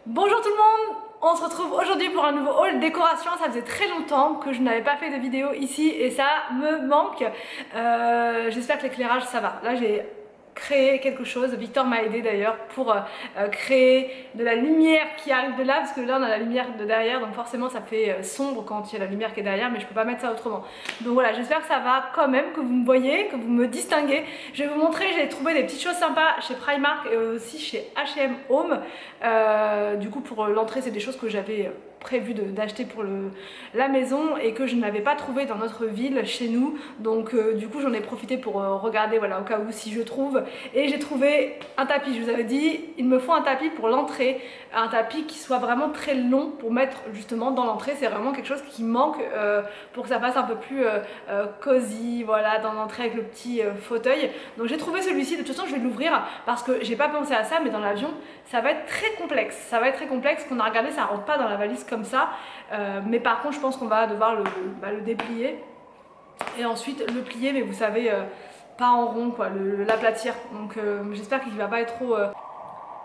Bonjour tout le monde, on se retrouve aujourd'hui pour un nouveau haul décoration. Ça faisait très longtemps que je n'avais pas fait de vidéo ici et ça me manque. J'espère que l'éclairage ça va. Là j'ai créé quelque chose, Victor m'a aidé d'ailleurs pour créer de la lumière qui arrive de là, parce que là on a la lumière de derrière, donc forcément ça fait sombre quand il y a la lumière qui est derrière, mais je peux pas mettre ça autrement. Donc voilà, j'espère que ça va quand même, que vous me voyez, que vous me distinguez. Je vais vous montrer, j'ai trouvé des petites choses sympas chez Primark et aussi chez H&M Home. Du coup pour l'entrée c'est des choses que j'avais prévu d'acheter pour la maison et que je n'avais pas trouvé dans notre ville chez nous, donc du coup j'en ai profité pour regarder, voilà, au cas où si je trouve. Et j'ai trouvé un tapis, je vous avais dit il me faut un tapis pour l'entrée, un tapis qui soit vraiment très long pour mettre justement dans l'entrée. C'est vraiment quelque chose qui manque pour que ça fasse un peu plus cosy, voilà, dans l'entrée avec le petit fauteuil. Donc j'ai trouvé celui-ci. De toute façon je vais l'ouvrir parce que j'ai pas pensé à ça, mais dans l'avion ça va être très complexe. Ça va être très complexe. Qu'on a regardé, ça rentre pas dans la valise comme ça. Mais par contre, je pense qu'on va devoir le déplier et ensuite le plier. Mais vous savez, pas en rond, quoi, l'aplatir. Donc j'espère qu'il va pas être trop.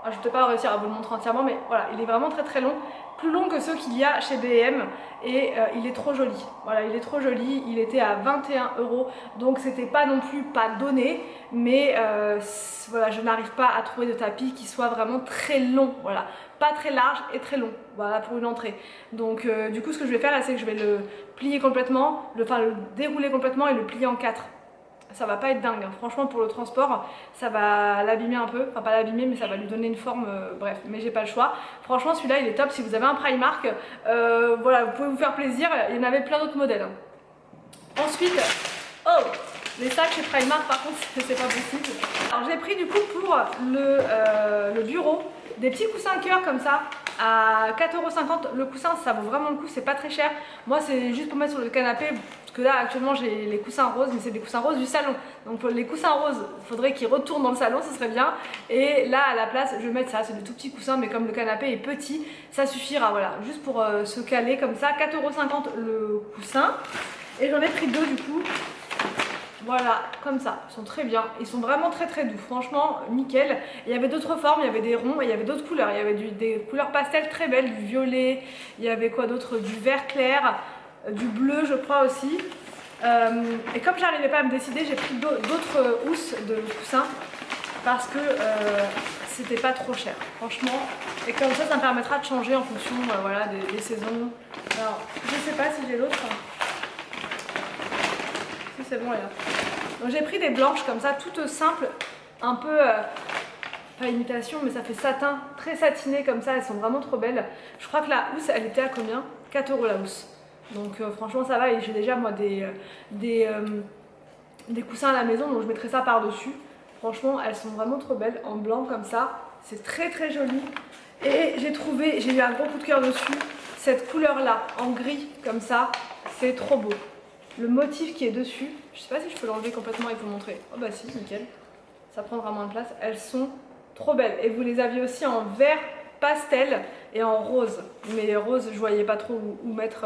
Je vais peut-être pas réussir à vous le montrer entièrement, mais voilà, il est vraiment très très long. Plus long que ceux qu'il y a chez B&M et il est trop joli. Voilà, il est trop joli. Il était à 21 €, donc c'était pas non plus pas donné, mais voilà, je n'arrive pas à trouver de tapis qui soit vraiment très long. Voilà, pas très large et très long. Voilà pour une entrée. Donc du coup, ce que je vais faire là, c'est que je vais le plier complètement, le dérouler complètement et le plier en 4. Ça va pas être dingue, hein. Franchement pour le transport ça va l'abîmer un peu, enfin pas l'abîmer mais ça va lui donner une forme, bref, mais j'ai pas le choix. Franchement celui-là il est top. Si vous avez un Primark, voilà, vous pouvez vous faire plaisir, il y en avait plein d'autres modèles, hein. Ensuite, oh, les sacs chez Primark par contre c'est pas possible. Alors j'ai pris du coup pour le bureau des petits coussins cœur comme ça à 4,50 € le coussin. Ça vaut vraiment le coup, c'est pas très cher. Moi c'est juste pour mettre sur le canapé, parce que là actuellement j'ai les coussins roses, mais c'est des coussins roses du salon. Donc les coussins roses, il faudrait qu'ils retournent dans le salon, ce serait bien. Et là à la place je vais mettre ça, c'est des tout petits coussins, mais comme le canapé est petit, ça suffira, voilà, juste pour se caler comme ça. 4,50 € le coussin. Et j'en ai pris deux du coup. Voilà, comme ça, ils sont très bien, ils sont vraiment très très doux, franchement nickel. Il y avait d'autres formes, il y avait des ronds et il y avait d'autres couleurs. Il y avait des couleurs pastel très belles, du violet, il y avait quoi d'autre, du vert clair, du bleu je crois aussi. Et comme j'arrivais pas à me décider, j'ai pris d'autres housses de coussins parce que c'était pas trop cher, franchement. Et comme ça me permettra de changer en fonction voilà, des saisons. Alors, je sais pas si j'ai l'autre. C'est bon, là. Donc j'ai pris des blanches comme ça, toutes simples, un peu, pas imitation, mais ça fait satin, très satiné comme ça, elles sont vraiment trop belles. Je crois que la housse, elle était à combien? 4 € la housse. Donc franchement ça va, et j'ai déjà moi des coussins à la maison, donc je mettrai ça par-dessus. Franchement, elles sont vraiment trop belles, en blanc comme ça, c'est très très joli. Et j'ai eu un gros coup de cœur dessus, cette couleur-là, en gris comme ça, c'est trop beau. Le motif qui est dessus, je sais pas si je peux l'enlever complètement et vous montrer. Oh bah si, nickel. Ça prendra moins de place. Elles sont trop belles. Et vous les aviez aussi en vert pastel et en rose. Mais rose, je voyais pas trop où mettre.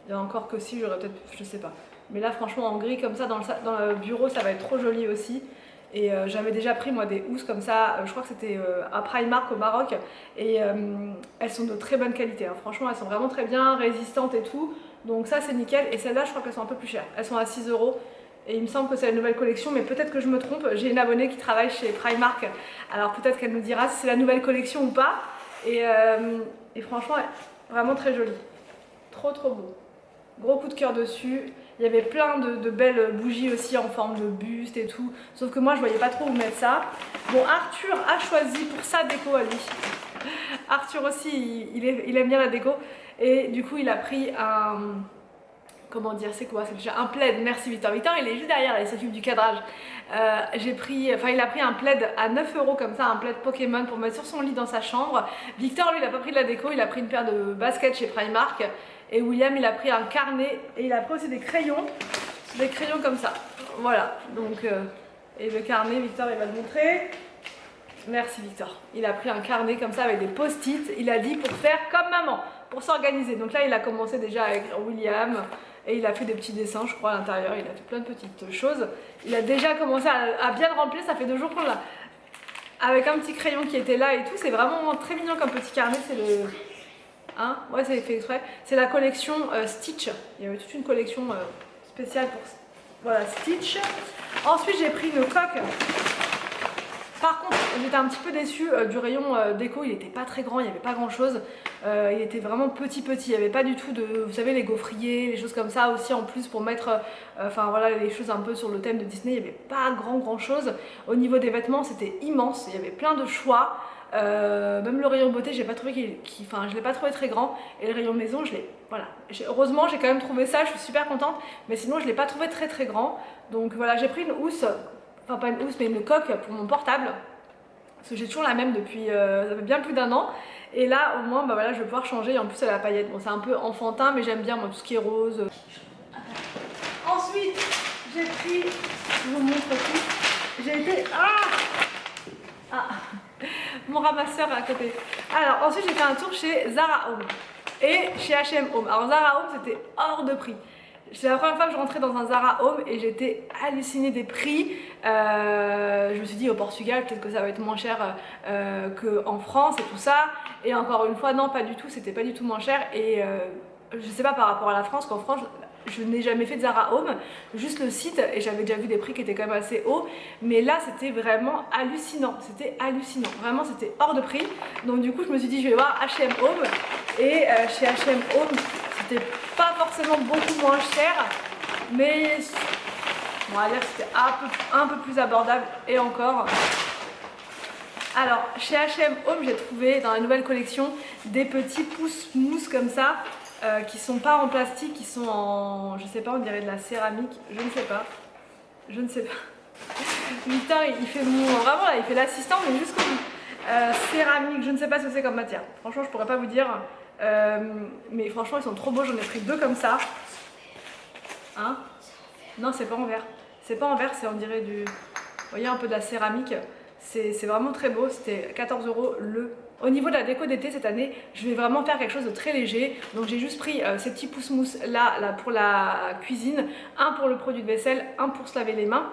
Il y a encore que si, j'aurais peut-être, je sais pas. Mais là, franchement, en gris comme ça, dans le bureau, ça va être trop joli aussi. Et j'avais déjà pris moi des housses comme ça, je crois que c'était à Primark au Maroc. Et elles sont de très bonne qualité, hein. Franchement, elles sont vraiment très bien, résistantes et tout. Donc ça c'est nickel. Et celles-là je crois qu'elles sont un peu plus chères. Elles sont à 6 € et il me semble que c'est la nouvelle collection, mais peut-être que je me trompe. J'ai une abonnée qui travaille chez Primark, alors peut-être qu'elle nous dira si c'est la nouvelle collection ou pas. Et franchement vraiment très jolie. Trop trop beau. Gros coup de cœur dessus. Il y avait plein de belles bougies aussi en forme de buste et tout. Sauf que moi je voyais pas trop où mettre ça. Bon, Arthur a choisi pour sa déco à lui. Arthur aussi il aime bien la déco. Et du coup il a pris un, comment dire, c'est quoi, c'est déjà un plaid. Merci Victor. Victor il est juste derrière, il s'occupe du cadrage. Il a pris un plaid à 9 € comme ça, un plaid Pokémon pour mettre sur son lit dans sa chambre. Victor lui il a pas pris de la déco, il a pris une paire de baskets chez Primark. Et William il a pris un carnet et il a pris aussi des crayons comme ça. Voilà, donc et le carnet, Victor il va le montrer. Merci Victor. Il a pris un carnet comme ça avec des post-it. Il a dit pour faire comme maman, pour s'organiser. Donc là il a commencé déjà avec William et il a fait des petits dessins je crois à l'intérieur. Il a fait plein de petites choses. Il a déjà commencé à bien le remplir. Ça fait 2 jours qu'on l'a. avec un petit crayon qui était là et tout. C'est vraiment très mignon comme petit carnet. C'est le... Hein, ouais, c'est fait exprès. C'est la collection Stitch. Il y avait toute une collection spéciale pour voilà, Stitch. Ensuite, j'ai pris une coque. Par contre, j'étais un petit peu déçue du rayon déco, il n'était pas très grand, il n'y avait pas grand chose. Il était vraiment petit. Il n'y avait pas du tout de, vous savez, les gaufriers, les choses comme ça aussi en plus pour mettre, enfin voilà, les choses un peu sur le thème de Disney. Il n'y avait pas grand chose. Au niveau des vêtements, c'était immense, il y avait plein de choix. Même le rayon beauté, j'ai pas trouvé enfin, je l'ai pas trouvé très grand. Et le rayon maison, voilà. Heureusement, j'ai quand même trouvé ça, je suis super contente. Mais sinon, je l'ai pas trouvé très grand. Donc voilà, j'ai pris une housse. Enfin pas une housse mais une coque pour mon portable parce que j'ai toujours la même depuis ça fait bien plus d'1 an et là au moins bah voilà je vais pouvoir changer et en plus elle a la paillette. Bon c'est un peu enfantin mais j'aime bien moi tout ce qui est rose. Ensuite j'ai pris, je vous montre tout, j'ai été mon ramasseur à côté. Alors ensuite j'ai fait un tour chez Zara Home et chez H&M Home. Alors Zara Home c'était hors de prix. C'est la première fois que je rentrais dans un Zara Home et j'étais hallucinée des prix. Je me suis dit au Portugal peut-être que ça va être moins cher qu'en France et tout ça. Et encore une fois non pas du tout, c'était pas du tout moins cher. Et je sais pas par rapport à la France qu'en France je n'ai jamais fait de Zara Home, juste le site et j'avais déjà vu des prix qui étaient quand même assez hauts. Mais là c'était vraiment hallucinant, vraiment c'était hors de prix. Donc du coup je me suis dit je vais voir H&M Home et chez H&M Home c'était pas forcément beaucoup moins cher mais on va dire que c'était un peu plus abordable et encore. Alors chez H&M Home j'ai trouvé dans la nouvelle collection des petits pousse-mousse comme ça qui sont pas en plastique, qui sont en, je sais pas, on dirait de la céramique, je ne sais pas. Victor il fait vraiment là, il fait l'assistant mais jusqu'au bout. Céramique, je ne sais pas ce que c'est comme matière. Franchement je pourrais pas vous dire. Mais franchement ils sont trop beaux, j'en ai pris 2 comme ça. Hein? Non c'est pas en verre. C'est pas en verre, c'est on dirait du... Vous voyez un peu de la céramique. C'est vraiment très beau, c'était 14 € le. Au niveau de la déco d'été cette année, je vais vraiment faire quelque chose de très léger. Donc j'ai juste pris ces petits pousse-mousse là pour la cuisine, un pour le produit de vaisselle, un pour se laver les mains.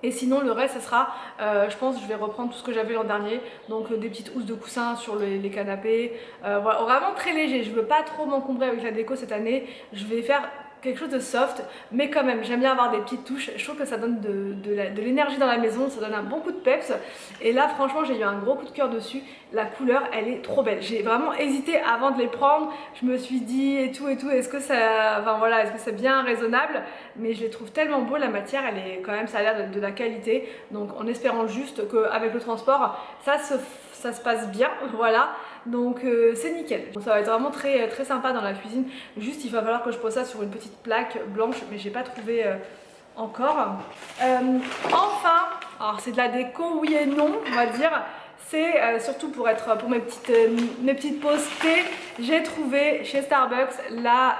Et sinon le reste ce sera, je pense que je vais reprendre tout ce que j'avais l'an dernier. Donc des petites housses de coussin sur les canapés, voilà, vraiment très léger. Je veux pas trop m'encombrer avec la déco cette année. Je vais faire quelque chose de soft, mais quand même j'aime bien avoir des petites touches. Je trouve que ça donne de l'énergie dans la maison, ça donne un bon coup de peps. Et là franchement j'ai eu un gros coup de cœur dessus. La couleur elle est trop belle. J'ai vraiment hésité avant de les prendre. Je me suis dit et tout, est-ce que ça, enfin voilà, est-ce que c'est bien raisonnable? Mais je les trouve tellement beaux, la matière elle est quand même, ça a l'air de la qualité. Donc en espérant juste qu'avec le transport ça se passe bien, voilà. Donc c'est nickel. Bon, ça va être vraiment très sympa dans la cuisine. Juste il va falloir que je pose ça sur une petite plaque blanche, mais j'ai pas trouvé encore. Enfin, alors c'est de la déco oui et non on va dire. C'est surtout pour mes petites pauses thé. J'ai trouvé chez Starbucks la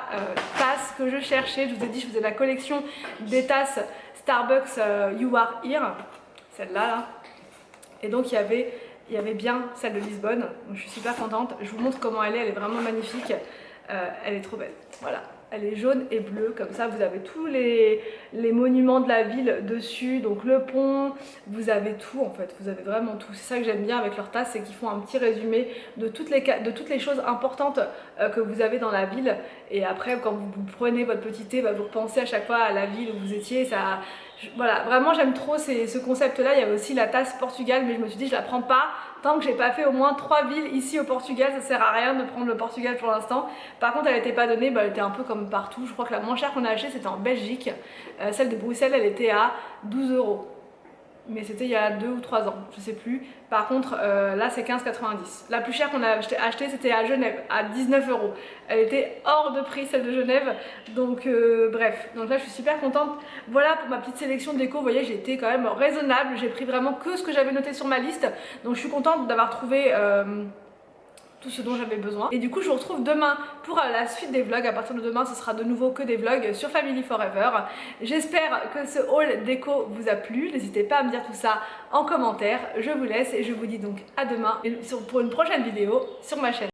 tasse que je cherchais. Je vous ai dit je faisais la collection des tasses Starbucks You Are Here, celle-là là. Et donc il y avait bien celle de Lisbonne, donc je suis super contente. Je vous montre comment elle est vraiment magnifique. Elle est trop belle, voilà. Elle est jaune et bleue, comme ça vous avez tous les monuments de la ville dessus, donc le pont, vous avez tout en fait, vous avez vraiment tout. C'est ça que j'aime bien avec leur tasse, c'est qu'ils font un petit résumé de toutes les choses importantes que vous avez dans la ville. Et après quand vous prenez votre petit thé, bah, vous repensez à chaque fois à la ville où vous étiez. Voilà, vraiment j'aime trop ce concept là. Il y avait aussi la tasse Portugal, mais je me suis dit je la prends pas tant que j'ai pas fait au moins 3 villes ici au Portugal. Ça sert à rien de prendre le Portugal pour l'instant. Par contre elle n'était pas donnée, bah, elle était un peu comme partout. Je crois que la moins chère qu'on a achetée c'était en Belgique. Celle de Bruxelles elle était à 12 €. Mais c'était il y a 2 ou 3 ans, je sais plus. Par contre là c'est 15,90 €. La plus chère qu'on a achetée c'était à Genève, à 19 €. Elle était hors de prix celle de Genève. Donc bref, donc là je suis super contente. Voilà pour ma petite sélection de déco. Vous voyez j'ai été quand même raisonnable. J'ai pris vraiment que ce que j'avais noté sur ma liste. Donc je suis contente d'avoir trouvé tout ce dont j'avais besoin. Et du coup je vous retrouve demain pour la suite des vlogs. À partir de demain ce sera de nouveau que des vlogs sur Family Forever. J'espère que ce haul déco vous a plu. N'hésitez pas à me dire tout ça en commentaire. Je vous laisse et je vous dis donc à demain pour une prochaine vidéo sur ma chaîne.